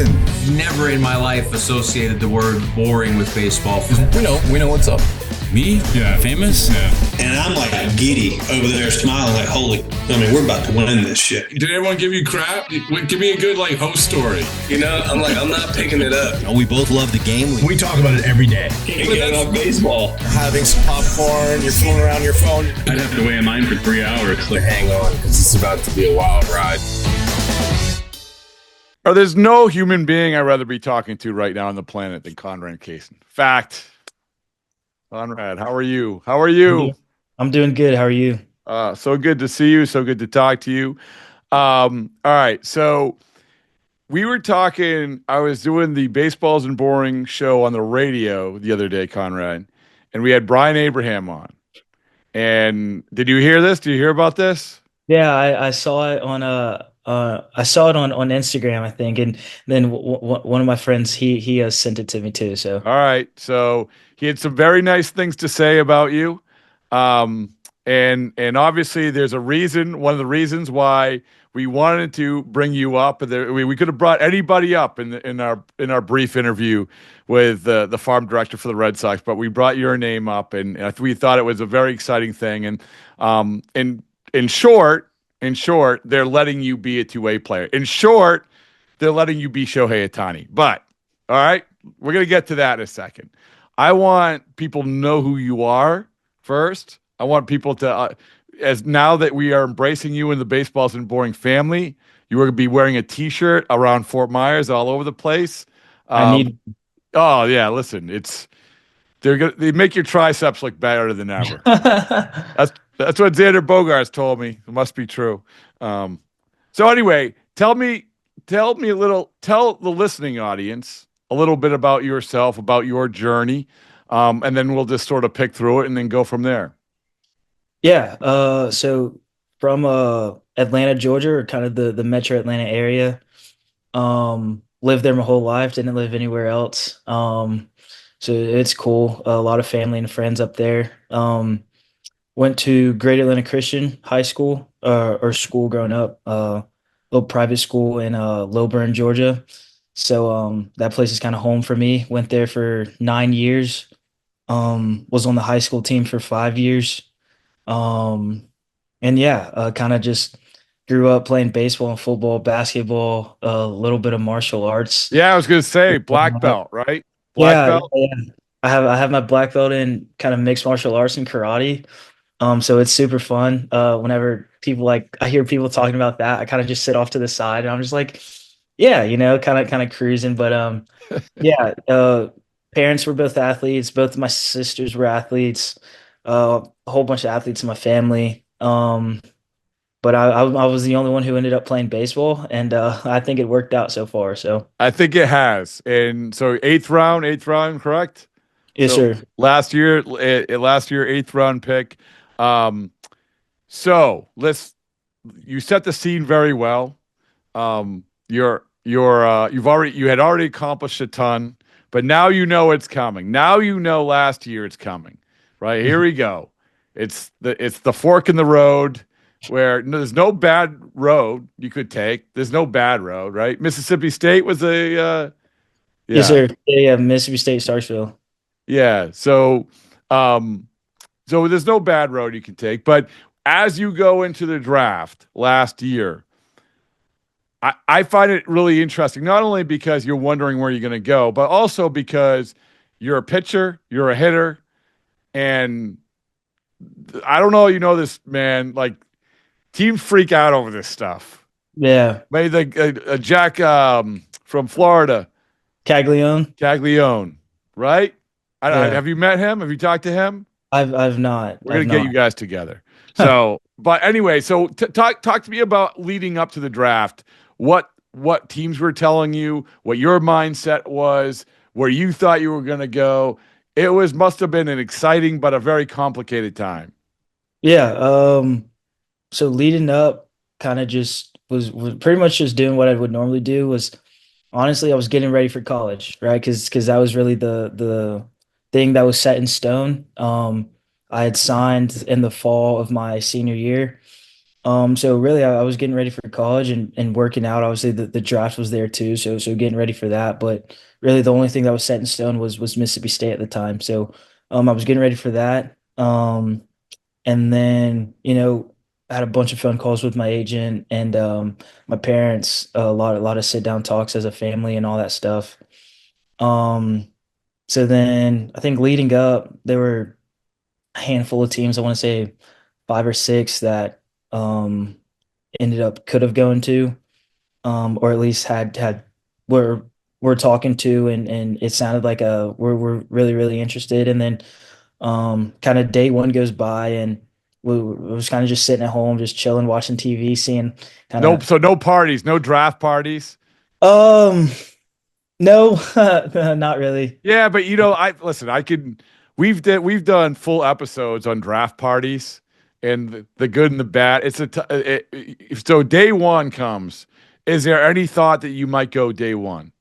Cason. Never in my life associated the word boring with baseball. We know what's up. Me? Yeah. Famous? Yeah. And I'm like giddy over there smiling like, we're about to win this shit. Did everyone give you crap? Give me a good host story. I'm not picking it up. We both love the game. We talk about it every day. Getting on baseball. Having some popcorn, you're fooling around your phone. I'd have to wait in line for 3 hours. Hang on, because it's about to be a wild ride. There's no human being I'd rather be talking to right now on the planet than Conrad and Cason. Fact. Conrad, how are you? I'm doing good. How are you? So good to see you. So good to talk to you. All right. So we were talking, I was doing the Baseballs and Boring show on the radio the other day, Conrad, and we had Brian Abraham on. And did you hear this? Did you hear about this? Yeah, I saw it on on Instagram, I think, and then one of my friends he sent it to me too. So all right, so he had some very nice things to say about you, and obviously there's a reason. One of the reasons why we wanted to bring you up, we could have brought anybody up in our brief interview with the farm director for the Red Sox, but we brought your name up, and we thought it was a very exciting thing. And in short, they're letting you be a two-way player. In short, they're letting you be Shohei Ohtani. But, all right, we're going to get to that in a second. I want people to know who you are first. I want people to, as now that we are embracing you in the Baseballs and Boring family, you are going to be wearing a T-shirt around Fort Myers all over the place. Oh, yeah, listen, they make your triceps look better than ever. That's what Xander Bogaerts told me. It must be true. So anyway, tell the listening audience a little bit about yourself, about your journey, and then we'll just sort of pick through it and then go from there. Yeah. So from Atlanta, Georgia, or kind of the metro Atlanta area. Lived there my whole life. Didn't live anywhere else. So it's cool. A lot of family and friends up there. Went to Great Atlanta Christian High School, or school growing up, little private school in Lilburn, Georgia. So that place is kind of home for me. Went there for 9 years. Was on the high school team for 5 years. And yeah, kind of just grew up playing baseball and football, basketball, a little bit of martial arts. Yeah, I was going to say black belt, right? Black belt. Yeah. I have my black belt in kind of mixed martial arts and karate. So it's super fun. Whenever I hear people talking about that, I kind of just sit off to the side and I'm just like, yeah, kind of cruising. But yeah, parents were both athletes. Both of my sisters were athletes. A whole bunch of athletes in my family. But I was the only one who ended up playing baseball, and I think it worked out so far. So I think it has. And so eighth round, correct? Yes, so sir. Last year, 8th round pick. So you set the scene very well. You had already accomplished a ton, but now you know it's coming. Now you know last year it's coming. Right, here we go. It's the fork in the road where there's no bad road you could take. There's no bad road, right? Mississippi State was Yes, sir. Yeah, Mississippi State, Starkville. Yeah. So there's no bad road you can take. But as you go into the draft last year, I find it really interesting, not only because you're wondering where you're going to go, but also because you're a pitcher, you're a hitter, and I don't know, this, man, like teams freak out over this stuff. Yeah. Maybe Jack from Florida. Caglione, right? Yeah. Have you met him? Have you talked to him? I've not. We're going to get you guys together. So, but anyway, so talk to me about leading up to the draft. What teams were telling you, what your mindset was, where you thought you were going to go. It must have been an exciting but a very complicated time. Yeah. So leading up, kind of just was pretty much just doing what I would normally do. Was honestly, I was getting ready for college, right? Because that was really the thing that was set in stone. I had signed in the fall of my senior year, So really, I was getting ready for college and working out. Obviously, the draft was there too, so getting ready for that. But really, the only thing that was set in stone was Mississippi State at the time. So, I was getting ready for that. And then I had a bunch of phone calls with my agent and my parents. A lot of sit down talks as a family and all that stuff. Um, so then I think leading up, there were a handful of teams. I want to say five or six that um ended up could have gone to, or at least had were we're talking to, and it sounded like we're really really interested. And then kind of day one goes by, and we was kind of just sitting at home, just chilling, watching TV, seeing kind Nope. of So no parties, no draft parties. um no, not really. Yeah, but I listen. I can. We've done full episodes on draft parties and the good and the bad. So day one comes. Is there any thought that you might go day one?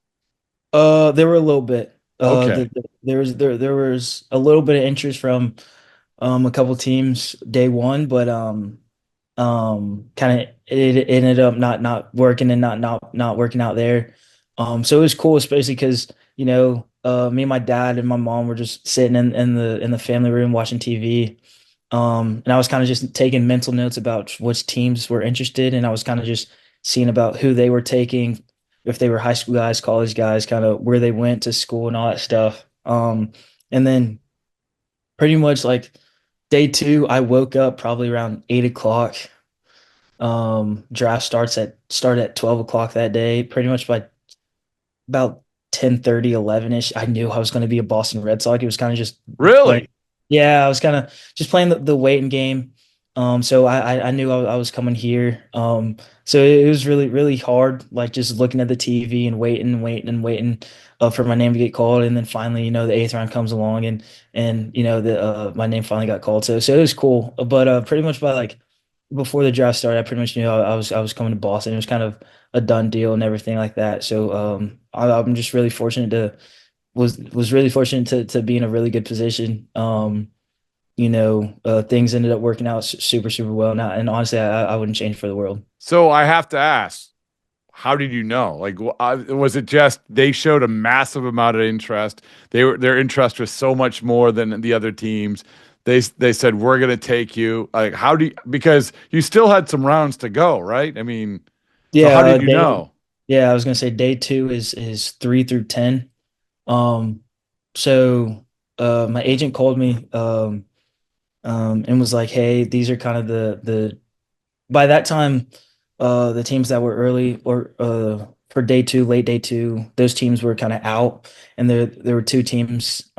There were a little bit. Okay, There was a little bit of interest from a couple teams day one, but kind of it ended up not working and not working out there. So it was cool, especially because me and my dad and my mom were just sitting in the family room watching TV. And I was kind of just taking mental notes about which teams were interested, and I was kind of just seeing about who they were taking, if they were high school guys, college guys, kind of where they went to school and all that stuff. And then pretty much like day two, I woke up probably around 8 o'clock. Draft started at 12 o'clock that day. Pretty much by about 10:30, 11 ish, I knew I was going to be a Boston Red Sox. It was kind of just playing. really? Yeah, I was kind of just playing the waiting game. So I knew I was coming here. So it was really really hard, like just looking at the TV and waiting for my name to get called, and then finally, the eighth round comes along, and the my name finally got called. So it was cool. But pretty much by like before the draft started, I pretty much knew I was coming to Boston. It was kind of a done deal and everything like that. So I'm just really fortunate to was really fortunate to be in a really good position. Things ended up working out super super well. Now, and honestly, I wouldn't change for the world. So I have to ask, how did you know? Like, was it just they showed a massive amount of interest? Their interest was so much more than the other teams. They said we're going to take you. Like, because you still had some rounds to go, right? I mean, so Yeah, how did you know? yeah, I was gonna say day two is 3 through 10. Um, so my agent called me and was like, "Hey, these are kind of the by that time, the teams that were early or for day two, late day two, those teams were kind of out, and there were two teams,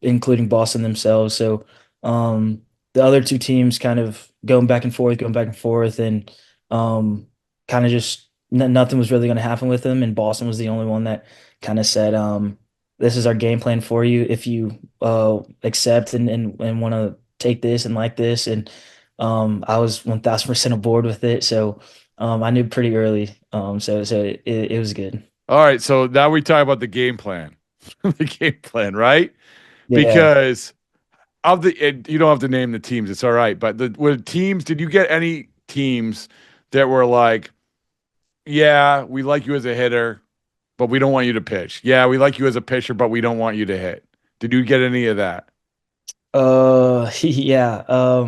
including Boston themselves. So the other two teams kind of going back and forth, and kind of just nothing was really going to happen with them. And Boston was the only one that kind of said, "This is our game plan for you. If you accept and want to take this and like this." And I was 1000% aboard with it. So I knew pretty early. So it was good. All right, so now we talk about the game plan. The game plan, right? Yeah. Because you don't have to name the teams, it's all right. But with teams, did you get any teams that were like, yeah, we like you as a hitter, but we don't want you to pitch. Yeah, we like you as a pitcher, but we don't want you to hit. Did you get any of that? Yeah.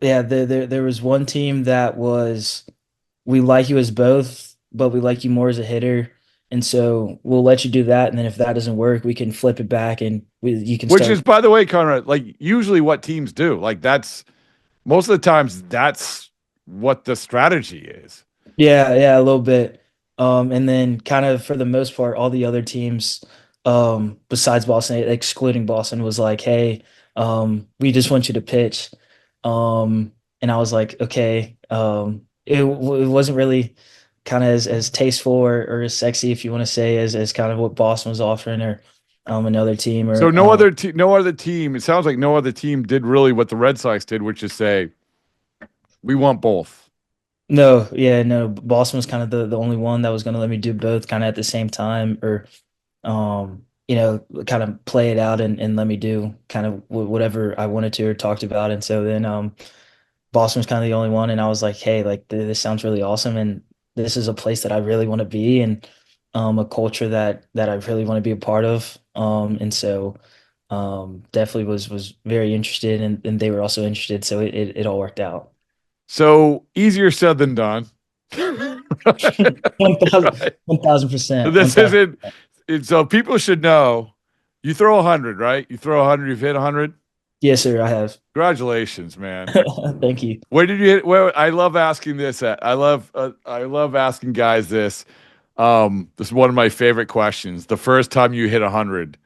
Yeah, there was one team that was, we like you as both, but we like you more as a hitter. And so we'll let you do that. And then if that doesn't work, we can flip it back, and you can Which start. is, by the way, Conrad, like usually what teams do. Like that's most of the times that's what the strategy is. Yeah, a little bit. And then kind of for the most part, all the other teams, besides Boston, excluding Boston, was like, "Hey, we just want you to pitch." And I was like, "Okay." It wasn't really kind of as tasteful or as sexy, if you want to say, as kind of what Boston was offering, or another team, So or no other team. It sounds like no other team did really what the Red Sox did, which is say we want both. no, yeah, no. Boston was kind of the only one that was going to let me do both kind of at the same time, or kind of play it out and let me do kind of whatever I wanted to or talked about. And so then Boston was kind of the only one, and I was like, hey, like this sounds really awesome, and this is a place that I really want to be, and a culture that I really want to be a part of. And so definitely was very interested, and they were also interested, so it all worked out. So easier said than done. 1,000, Right. 1,000%. This isn't. So people should know. You throw 100, right? You throw 100. You've hit 100. Yes, sir. I have. Congratulations, man. Thank you. Where did you hit? Where I love asking this. I love asking guys this. This is one of my favorite questions. The first time you hit 100.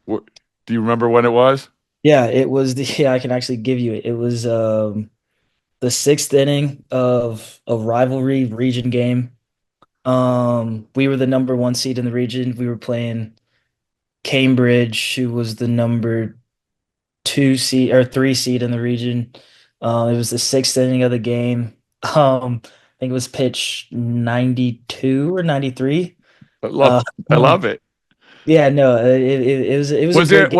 Do you remember when it was? Yeah, it was the. Yeah, I can actually give you it. It was the sixth inning of a rivalry region game. We were the number one seed in the region. We were playing Cambridge, who was the number two seed or three seed in the region. It was the sixth inning of the game. I think it was pitch 92 or 93. I love it. Yeah, no, it was a great game.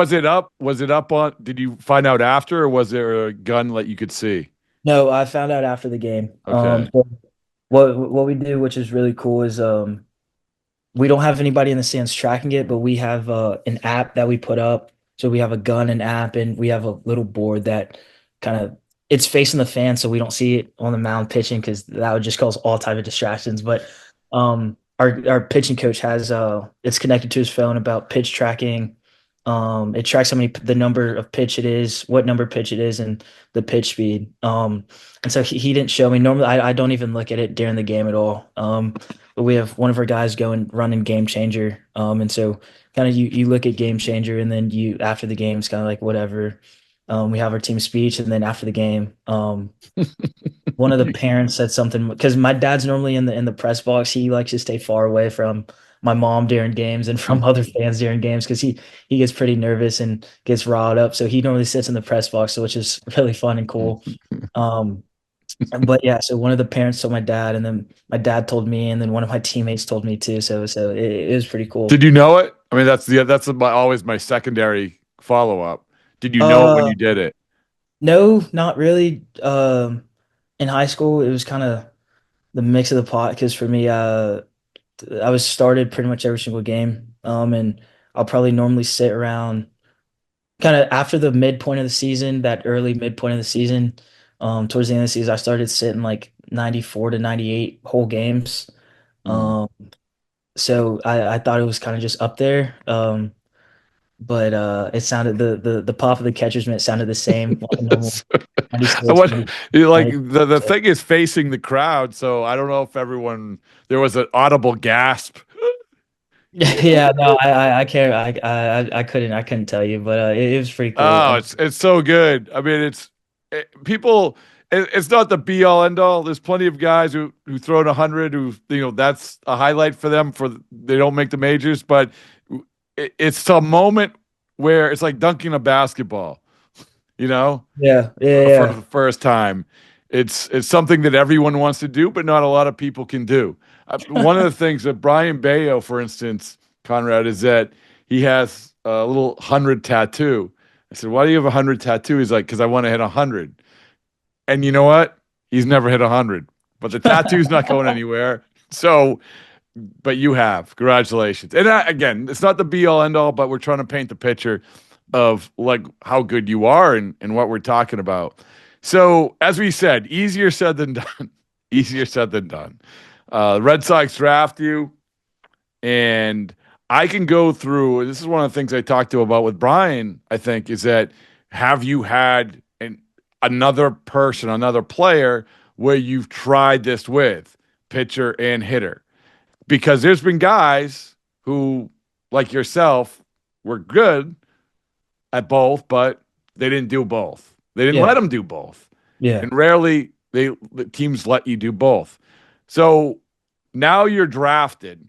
Was it up on? Did you find out after, or was there a gun that you could see? No, I found out after the game. Okay. So what we do, which is really cool, is we don't have anybody in the stands tracking it, but we have an app that we put up. So we have a gun and app, and we have a little board that kind of it's facing the fan, so we don't see it on the mound pitching because that would just cause all type of distractions. But our pitching coach has it's connected to his phone about pitch tracking. It tracks the number of pitch it is, what number pitch it is, and the pitch speed. And so he didn't show me. Normally, I don't even look at it during the game at all. But we have one of our guys go and run in Game Changer. And so kind of you look at Game Changer, and then you after the game, it's kind of like whatever. We have our team speech, and then after the game, one of the parents said something because my dad's normally in the press box. He likes to stay far away from my mom during games and from other fans during games because he gets pretty nervous and gets riled up. So he normally sits in the press box, which is really fun and cool. But yeah, so one of the parents told my dad, and then my dad told me, and then one of my teammates told me too. So it was pretty cool. Did you know it? I mean, always my secondary follow up. Did you know it when you did it? No, not really. In high school, it was kind of the mix of the pot because for me, I was started pretty much every single game. And I'll probably normally sit around kind of after the midpoint of the season, that early midpoint of the season. Towards the end of the season, I started sitting like 94 to 98 whole games. So I thought it was kind of just up there. But it sounded the pop of the catcher's mitt sounded the same. Like a normal 96, The thing is facing the crowd, so I don't know if there was an audible gasp. Yeah, no, I can't. I couldn't tell you, but it was pretty cool. Oh, it's so good. I mean, people. It's not the be all end all. There's plenty of guys who throw in 100 who that's a highlight for them they don't make the majors, but it's a moment where it's like dunking a basketball. Yeah. For the first time. It's something that everyone wants to do, but not a lot of people can do. One of the things that Brian Bayo, for instance, Conrad, is that he has a little 100 tattoo. I said, why do you have a 100 tattoo? He's like, because I want to hit 100. And you know what? He's never hit 100, but the tattoo's not going anywhere. So, but you have. Congratulations. And again, it's not the be all end all, but we're trying to paint the picture of like how good you are and what we're talking about. So, as we said, easier said than done. Easier said than done. Red Sox draft you, and I can go through. This is one of the things I talked about with Brian, I think, is that have you had another player where you've tried this with, pitcher and hitter? Because there's been guys who, like yourself, were good at both, but they didn't do both. They didn't let them do both. Yeah. And rarely the teams let you do both. So now you're drafted.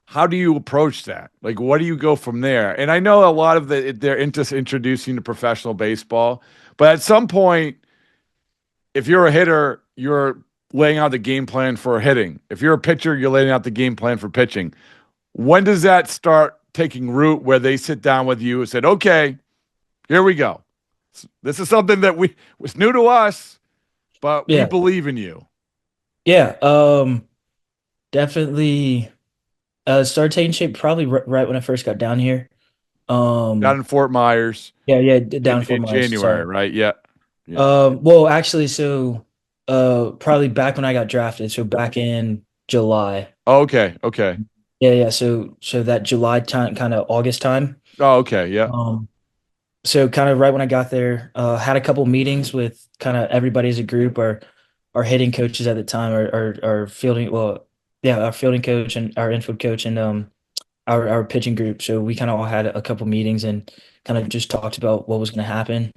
How do you approach that? Like, what do you go from there? And I know a lot of they're introducing to professional baseball, but at some point, if you're a hitter, you're laying out the game plan for hitting. If you're a pitcher, you're laying out the game plan for pitching. When does that start taking root where they sit down with you and said, okay, here we go. This is something that was new to us, but we Yeah. believe in you. Yeah. Definitely started taking shape probably right when I first got down here. Down in Fort Myers Yeah, down in, in Fort in Myers. January, Sorry. right? Yeah. Yeah. Well, actually, so probably back when I got drafted, so back in July. Okay. Okay. Yeah. So that July time, kind of August time. Oh, okay. Yeah. Um, so kind of right when I got there, had a couple meetings with kind of everybody as a group, our hitting coaches at the time, our fielding, well, yeah, our fielding coach and our infield coach and our pitching group. So we kind of all had a couple meetings and kind of just talked about what was going to happen.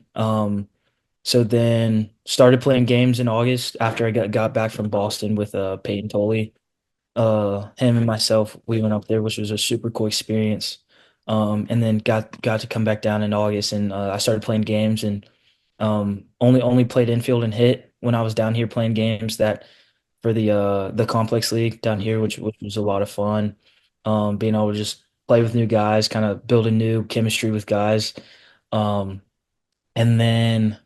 So then started playing games in August after I got back from Boston with Peyton Tolley. Him and myself, we went up there, which was a super cool experience. And then got to come back down in August, and I started playing games, and only played infield and hit when I was down here playing games that for the complex league down here, which was a lot of fun. Being able to just play with new guys, kind of build a new chemistry with guys. Um, and then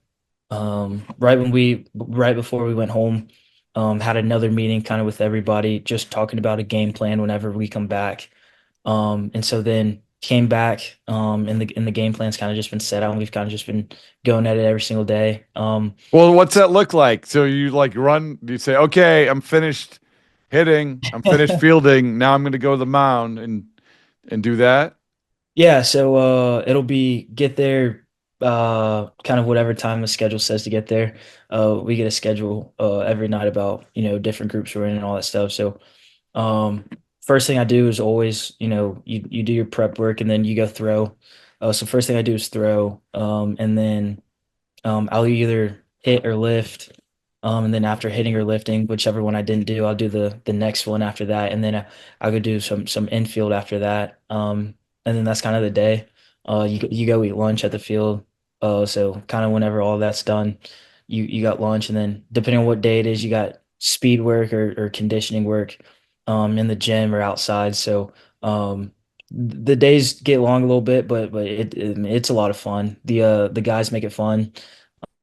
right before we went home, had another meeting kind of with everybody, just talking about a game plan whenever we come back. And so then came back, and the game plan's kind of just been set out, and we've kind of just been going at it every single day. Well, what's that look like? So you like run, you say, okay, I'm finished hitting, I'm finished fielding. Now I'm going to go to the mound and do that. Yeah, so it'll be get there kind of whatever time the schedule says to get there. We get a schedule every night about, different groups we're in and all that stuff. So first thing I do is always, you do your prep work and then you go throw. So first thing I do is throw, and then I'll either hit or lift. And then after hitting or lifting, whichever one I didn't do, I'll do the next one after that, and then I'll go do some infield after that. And then that's kind of the day. You go eat lunch at the field. So kind of whenever all that's done, you got lunch, and then depending on what day it is, you got speed work or conditioning work, in the gym or outside. So the days get long a little bit, but it's a lot of fun. The guys make it fun,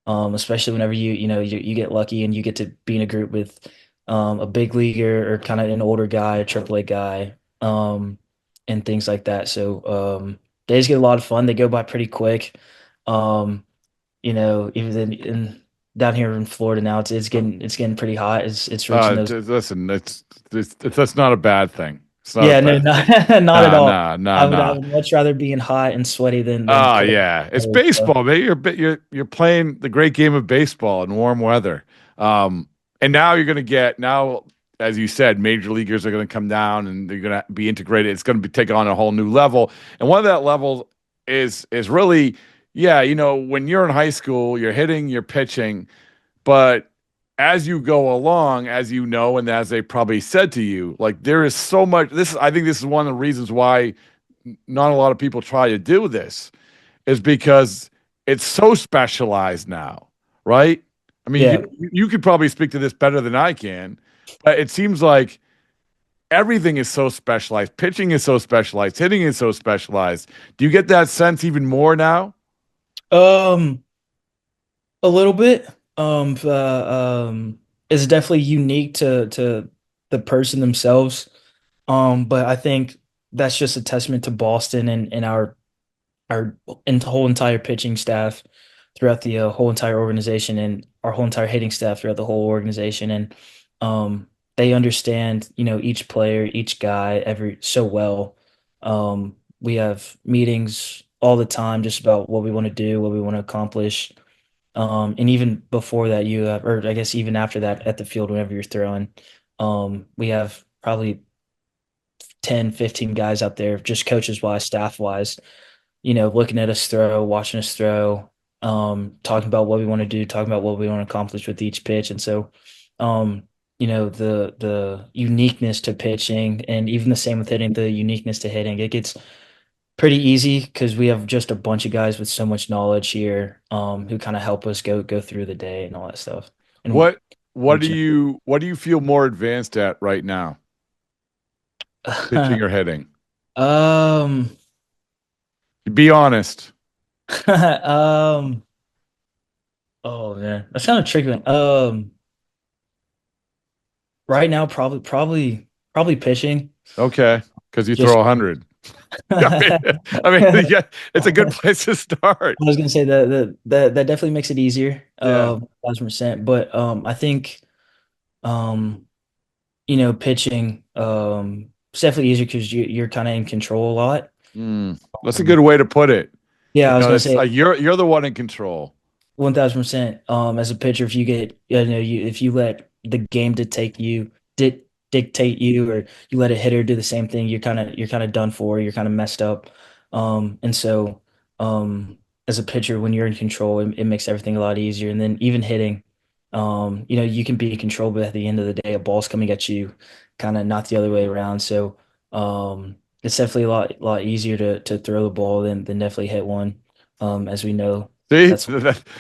especially whenever you get lucky and you get to be in a group with a big leaguer or kind of an older guy, a AAA guy, and things like that. So days get a lot of fun. They go by pretty quick. Um, even down here in Florida now, it's getting pretty hot. It's reaching those. Listen, that's not a bad thing. It's not a Yeah, no, bad not, thing. not at all. I would Nah. much rather be in hot and sweaty than Oh cold. yeah, it's So, baseball, man. You're playing the great game of baseball in warm weather. And now you're gonna get now, as you said, major leaguers are gonna come down and they're gonna be integrated. It's gonna be taking on a whole new level. And one of that level is really, yeah, when you're in high school, you're hitting, you're pitching, but as you go along, as you know, and as they probably said to you, like there is so much. I think this is one of the reasons why not a lot of people try to do this, is because it's so specialized now, right? I mean, yeah, you could probably speak to this better than I can, but it seems like everything is so specialized. Pitching is so specialized. Hitting is so specialized. Do you get that sense even more now? um, a little bit. It's definitely unique to the person themselves. But I think that's just a testament to Boston and our whole entire pitching staff throughout the whole entire organization, and our whole entire hitting staff throughout the whole organization. And they understand, each player, each guy, every so well. We have meetings all the time just about what we want to do, what we want to accomplish. And even before that, or I guess even after that, at the field, whenever you're throwing, we have probably 10, 15 guys out there, just coaches wise, staff wise, looking at us throw, watching us throw, talking about what we want to do, talking about what we want to accomplish with each pitch. And so, the uniqueness to pitching, and even the same with hitting, the uniqueness to hitting, it gets pretty easy because we have just a bunch of guys with so much knowledge here, who kind of help us go through the day and all that stuff. And What what do you feel more advanced at right now, pitching or hitting? Um, Be honest. um, oh man, that's kind of tricky one. Right now, probably pitching. Okay, because you throw Just 100. I I mean, yeah, it's a good place to start. was gonna say that definitely makes it easier, Yeah. 1,000%. But I think um, pitching it's definitely easier because you're kind of in control a lot. That's a Um, good way to put it. yeah, I was gonna It's say like you're the one in control. 1,000%. As a pitcher, if you get if you let the game dictate you, or you let a hitter do the same thing, you're kind of done for. You're kind of messed up. And so as a pitcher, when you're in control, it makes everything a lot easier. And then even hitting, you can be in control, but at the end of the day, a ball's coming at you, kind of not the other way around. So it's definitely a lot easier to throw the ball than definitely hit one. As we know. See, That's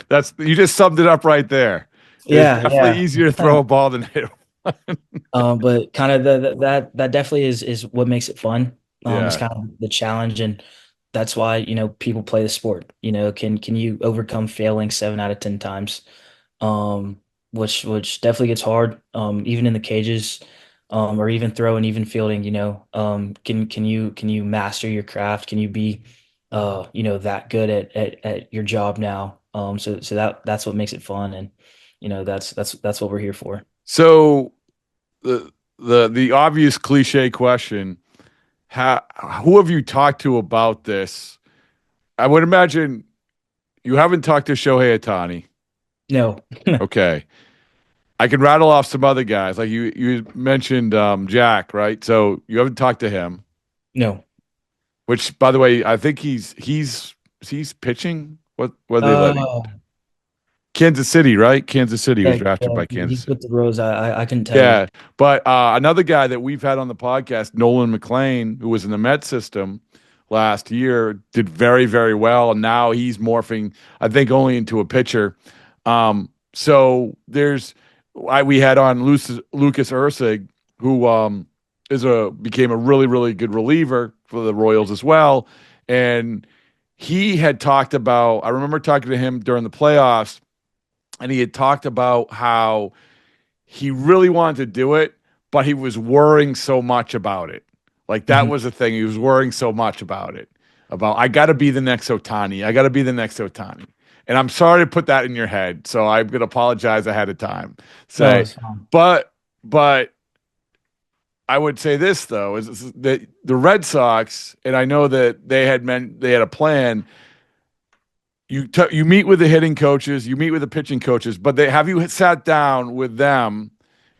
that's you just summed it up right there. It's Yeah, definitely yeah. easier to throw a ball than hit one. But kind of that definitely is what makes it fun. It's Yeah. kind of the challenge, and that's why people play the sport. Can you overcome failing 7 out of 10 times? Um, which definitely gets hard. Even in the cages, or even throwing, even fielding. Can you master your craft? Can you be, that good at your job now? So that's what makes it fun, and that's what we're here for. So the the obvious cliche question, how who have you talked to about this? I would imagine you haven't talked to Shohei Ohtani. No, Okay. I can rattle off some other guys. Like you mentioned Jack, right? So you haven't talked to him, no. which by the way, I think he's pitching. What are they letting? Oh, Kansas City, right? Kansas City was yeah, drafted yeah. by Kansas He's City. with the Rose. I couldn't tell you. Yeah, but another guy that we've had on the podcast, Nolan McLean, who was in the Met system last year, did very, very well, and now he's morphing, I think, only into a pitcher. So we had on Lucas Ursig, who became a really, really good reliever for the Royals as well, and he had talked about. I remember talking to him during the playoffs, and he had talked about how he really wanted to do it, but he was worrying so much about it. Like that Mhm. was the thing. He was worrying so much about it. About I got to be the next Otani. I got to be the next Otani. And I'm sorry to put that in your head, so I'm gonna apologize ahead of time. No, Say, it's fine. but I would say this though is that the Red Sox, and I know that they had a plan. You meet with the hitting coaches, you meet with the pitching coaches, but they have you sat down with them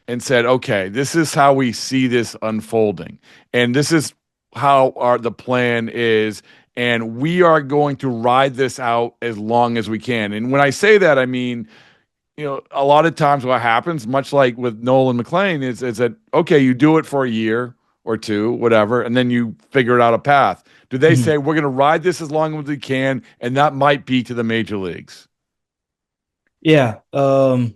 and said, okay, this is how we see this unfolding. And this is how the plan is. And we are going to ride this out as long as we can. And when I say that, I mean, a lot of times what happens, much like with Nolan McLean, is that, okay, you do it for a year or two, whatever, and then you figure out a path. Do they Mhm. say, we're going to ride this as long as we can? And that might be to the major leagues. Yeah, kind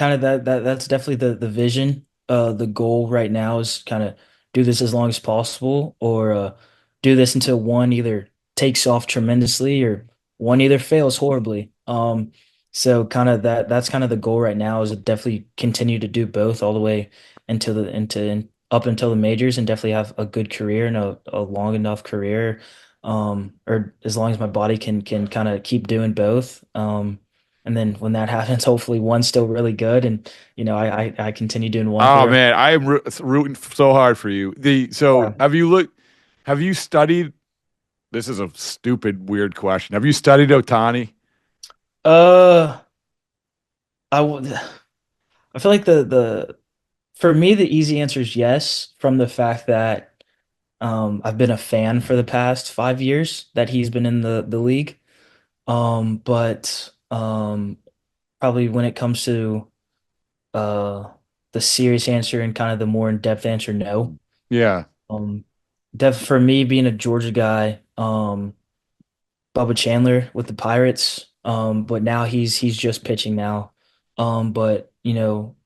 of that's definitely the vision. The goal right now is kind of do this as long as possible, or do this until one either takes off tremendously or one either fails horribly. So kind of that's kind of the goal right now, is to definitely continue to do both all the way into up until the majors, and definitely have a good career and a long enough career, or as long as my body can kind of keep doing both. And then when that happens, hopefully one's still really good, and I continue doing one for the Oh rest. man, I am rooting so hard for you. So Yeah. have you looked? Have you studied? This is a stupid, weird question. Have you studied Otani? Uh, I would. I feel like the for me the easy answer is yes, from the fact that I've been a fan for the past 5 years that he's been in the league. But probably when it comes to uh the serious answer and kind of the more in-depth answer, no. Yeah. Um, for me, being a Georgia guy, Bubba Chandler with the Pirates, but now he's just pitching now. But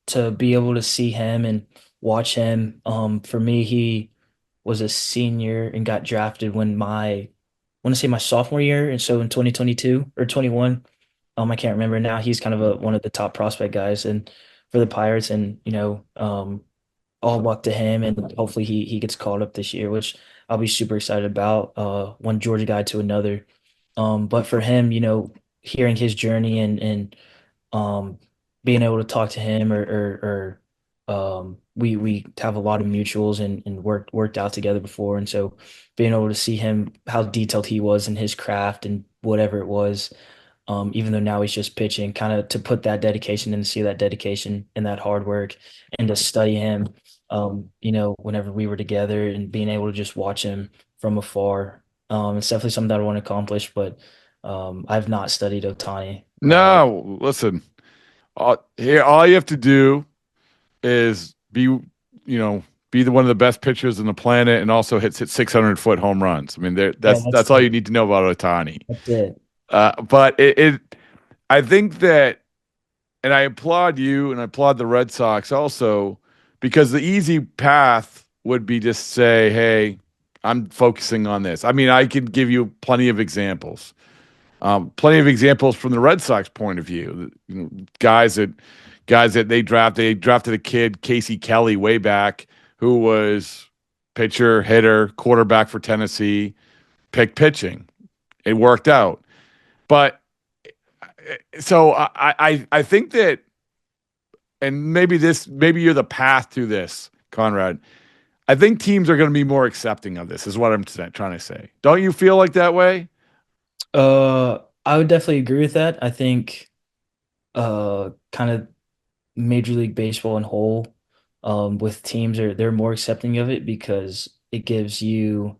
to be able to see him and watch him, for me, was a senior and got drafted when I want to say my sophomore year, and so in 2022 or 21, I can't remember now. He's kind of one of the top prospect guys and for the Pirates, and all luck to him, and hopefully he gets called up this year, which I'll be super excited about. One Georgia guy to another, but for him, hearing his journey and um, being able to talk to him or we have a lot of mutuals and worked out together before, and so being able to see him how detailed he was in his craft and whatever it was, even though now he's just pitching, kind of to put that dedication and to see that dedication and that hard work and to study him, whenever we were together and being able to just watch him from afar. It's definitely something that I want to accomplish, but I've not studied Otani. No, listen. Here, all you have to do is be one of the best pitchers on the planet, and also hit 600-foot home runs. I mean, that's all you need to know about Otani. That's it. But I think that, and I applaud you, and I applaud the Red Sox also, because the easy path would be just say, "Hey, I'm focusing on this." I mean, I could give you plenty of examples. Plenty of examples from the Red Sox point of view. Guys that they drafted a kid, Casey Kelly, way back, who was pitcher, hitter, quarterback for Tennessee, picked pitching. It worked out. But so I think that, and maybe you're the path to this, Conrad. I think teams are going to be more accepting of this, is what I'm trying to say. Don't you feel like that way? I would definitely agree with that. I think kind of Major League Baseball in whole, with teams they're more accepting of it because it gives you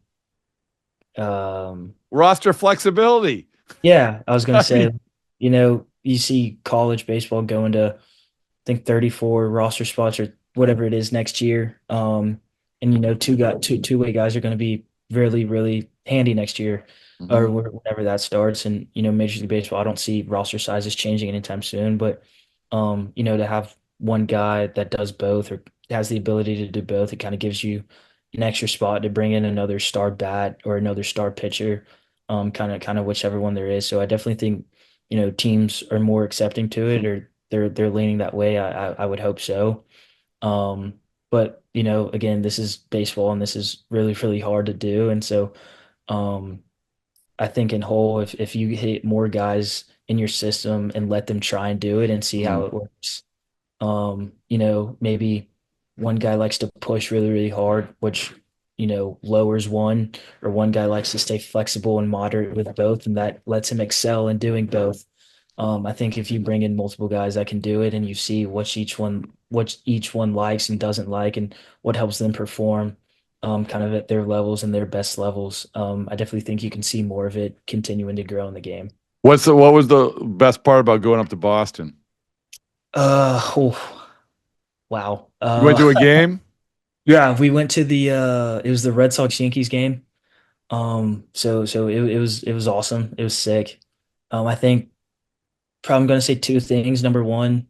roster flexibility. Yeah, I was gonna say, you see college baseball going to, I think, 34 roster spots or whatever it is next year. And two-way guys are going to be really, really handy next year, or whenever that starts. And Major League Baseball, I don't see roster sizes changing anytime soon. But to have one guy that does both or has the ability to do both, it kind of gives you an extra spot to bring in another star bat or another star pitcher, kind of whichever one there is. So I definitely think teams are more accepting to it, or they're leaning that way. I would hope so. But again, this is baseball, and this is really, really hard to do. And so I think in whole, if you hit more guys in your system and let them try and do it and see how it works, maybe one guy likes to push really, really hard, which lowers one, or one guy likes to stay flexible and moderate with both, and that lets him excel in doing both. I think if you bring in multiple guys that can do it, and you see what each one likes and doesn't like, and what helps them perform, kind of at their levels and their best levels, I definitely think you can see more of it continuing to grow in the game. What was the best part about going up to Boston? Wow. You went to a game? Yeah, we went to it was the Red Sox Yankees game. So it was awesome. It was sick. I think probably I'm gonna say two things. Number one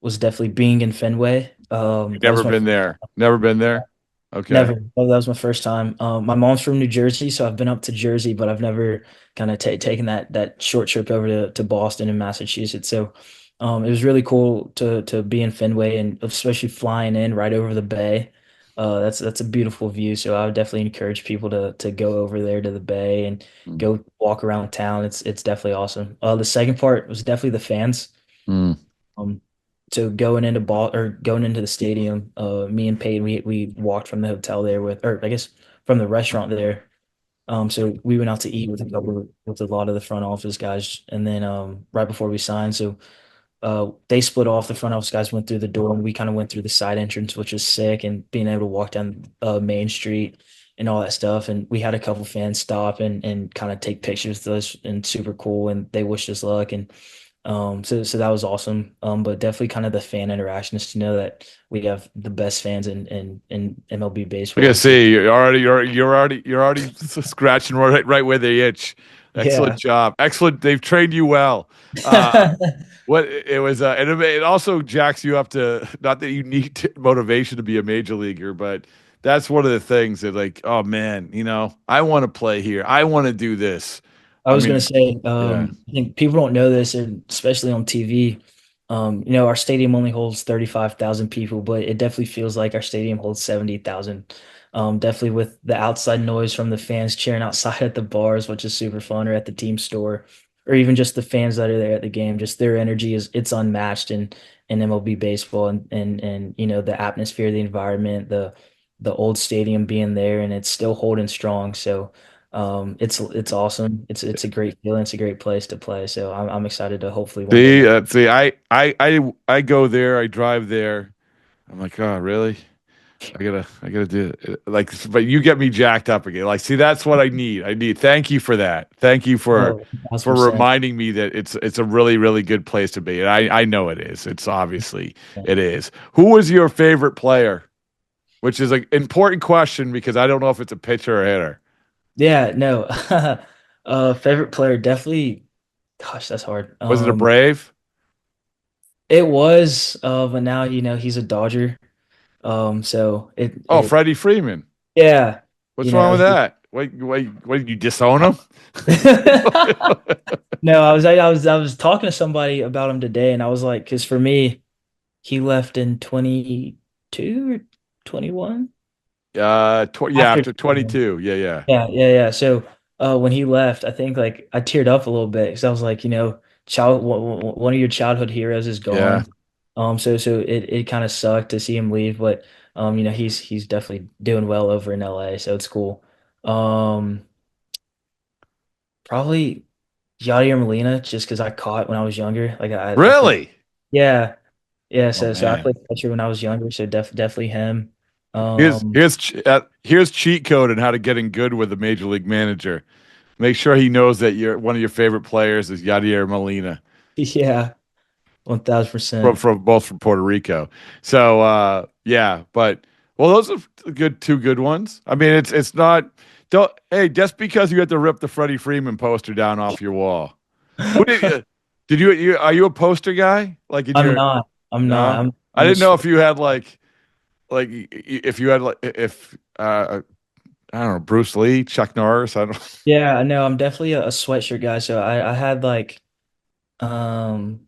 was definitely being in Fenway. Never been there. Never been there. Okay. Never. Oh, that was my first time. My mom's from New Jersey, so I've been up to Jersey, but I've never kind of taken that short trip over to Boston and Massachusetts. So it was really cool to be in Fenway, and especially flying in right over the bay. That's a beautiful view. So I would definitely encourage people to go over there to the bay and go walk around town. It's definitely awesome. The second part was definitely the fans. Mm. So going into the stadium, me and Peyton, we walked from the hotel there or I guess from the restaurant there. So we went out to eat with a lot of the front office guys, and then right before we signed, so they split off. The front office guys went through the door, and we kind of went through the side entrance, which was sick, and being able to walk down Main Street and all that stuff. And we had a couple fans stop and kind of take pictures with us, and super cool. And they wished us luck, and so that was awesome. But definitely kind of the fan interaction is to know that we have the best fans in MLB baseball. I gotta see, you're already scratching right where they itch. Excellent job. Excellent. They've trained you well. What it was, and it also jacks you up to, not that you need motivation to be a major leaguer, but that's one of the things that like, oh man, I want to play here. I want to do this. I I was mean, gonna say, yeah. I think people don't know this, and especially on TV. Our stadium only holds 35,000 people, but it definitely feels like our stadium holds 70,000. Definitely with the outside noise from the fans cheering outside at the bars, which is super fun, or at the team store, or even just the fans that are there at the game. Just their energy it's unmatched in MLB baseball, and the atmosphere, the environment, the old stadium being there, and it's still holding strong. So. It's awesome. It's a great feeling. It's a great place to play. So I'm excited to hopefully one day. See, I go there. I drive there. I'm like, oh, really? I gotta do it. Like, but you get me jacked up again. Like, see, that's what I need. Thank you for that. Thank you for Oh, for 1,000%. reminding me that it's a really, really good place to be. And I know it is. It's obviously it is. Who was your favorite player? Which is an important question because I don't know if it's a pitcher or a hitter. Yeah, no. Favorite player, definitely. Gosh, that's hard. Was it a Brave? It was, but now he's a Dodger. So Oh, Freddie Freeman. yeah, What's wrong with that? Wait, did you disown him? No, I was talking to somebody about him today, and I was like, because for me, he left in 22 or 21. After 21. 22. Yeah. Yeah. So when he left, I think like I teared up a little bit because I was like, one of your childhood heroes is Yeah. gone. So it kind of sucked to see him leave, but he's definitely doing well over in LA, so it's cool. Um, Probably Yadier Molina, just because I caught when I was younger. Like I played, Really? yeah, yeah. Oh So I man. played catcher when I was younger, so definitely him. Here's Um, here's ch- uh, here's cheat code on how to get in good with a major league manager. Make sure he knows that one of your favorite players is Yadier Molina yeah, from 1,000%. both from Puerto Rico. So yeah, but well, those are two good ones. I mean, it's not don't hey just because you had to rip the Freddie Freeman poster down off your wall. Who did you are you a poster guy like in I'm your not. I'm not. no? I I'm a didn't know if sweat. you had like if you had like if I don't know, Bruce Lee, Chuck Norris. I don't. Yeah, no, I'm definitely a sweatshirt guy. So I had like um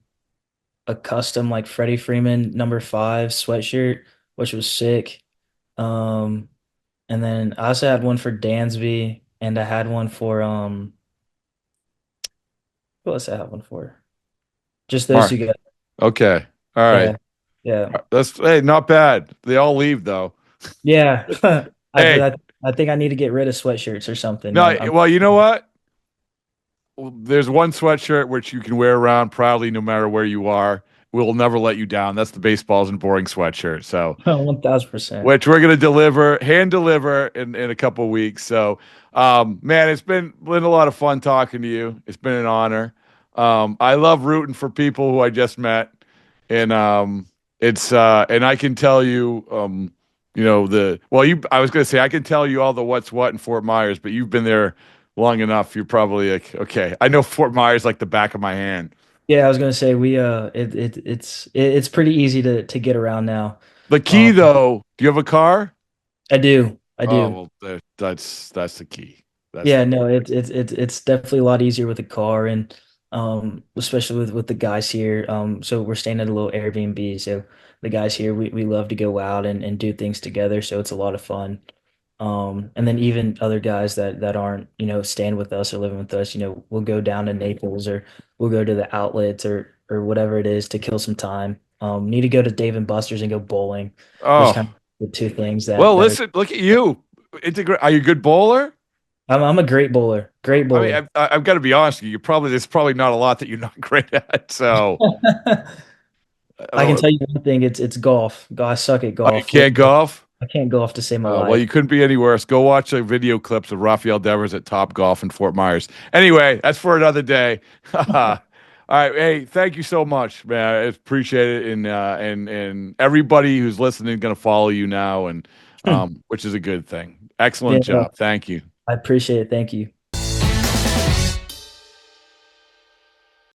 a custom like Freddie Freeman #5 sweatshirt, which was sick. Um, and then I also had one for Dansby, and I had one for who else I have one for? Just those Mark. two guys. Okay. All right. Yeah, yeah, That's hey, not bad. They all leave though. yeah. Hey, I think I need to get rid of sweatshirts or something. no. Well, you know what? Well, there's one sweatshirt which you can wear around proudly, no matter where you are. We'll never let you down. That's the baseballs and boring sweatshirt. So 1,000%. which we're going to hand deliver in a couple of weeks. So, man, it's been a lot of fun talking to you. It's been an honor. I love rooting for people who I just met, and and I can tell you, I was going to say I can tell you all the what's what in Fort Myers, but you've been there long enough. You're probably like, okay, I know Fort Myers like the back of my hand. Yeah, I was gonna say it's pretty easy to get around now. The key, Um, though, do you have a car? I do. I Oh do. well, that's the key. That's Yeah, the no, it's definitely a lot easier with a car, and especially with the guys here. So we're staying at a little Airbnb. So the guys here, we love to go out and do things together. So it's a lot of fun. And then even other guys that aren't, staying with us or living with us, we'll go down to Naples, or we'll go to the outlets, or whatever it is to kill some time. Need to go to Dave and Buster's and go bowling. There's Oh kind of the two things well, that are. listen, look at you. Are you a good bowler? I'm a great bowler. Great I mean, bowler. I've got to be honest with you. There's probably not a lot that you're not great at. So I I can don't. tell you one thing, it's golf. I suck at Oh, you golf. can't golf. I can't golf to save my Well, life. you couldn't be any worse. Go watch the video clips of Rafael Devers at Top Golf in Fort Myers. Anyway, that's for another day. All right, hey, thank you so much, man. I appreciate it, and everybody who's listening going to follow you now, and which is a good thing. Yeah, Excellent no, job. Thank you. I appreciate it. Thank you.